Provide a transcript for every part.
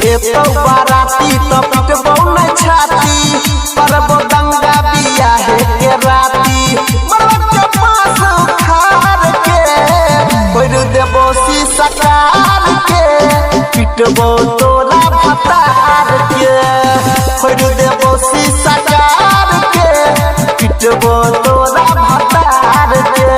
बाराती तो पिटबो नहीं छाती करबो दंगा बिया है के राती बलक के पास उखाड़ के भर देबो शीशा कार के पिटबो तोरा भतार के भर देबो शीशा कार के पिटबो तोरा भतार के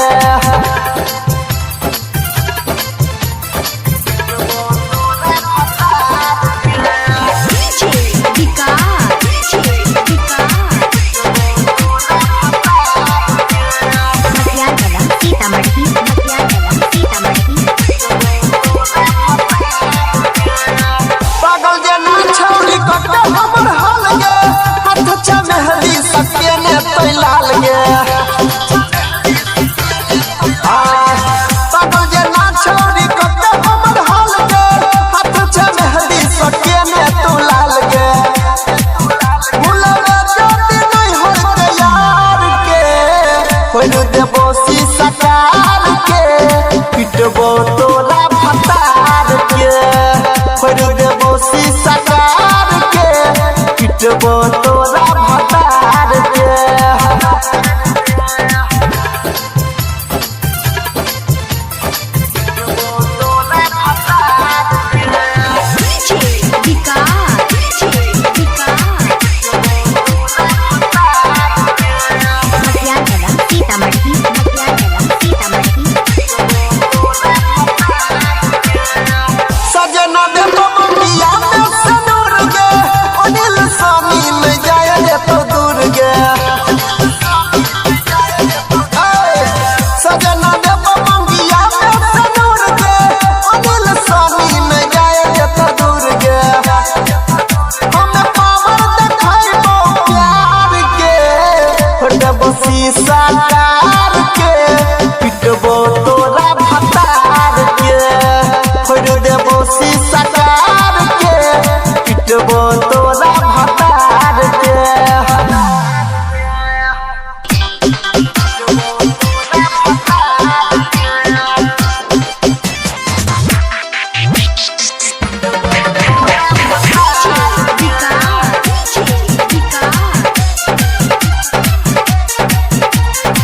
देबो शीशा कार के पिटबो तोरा भतार के खोल देबो शीशा कार के पिटबो तोरा भतार के।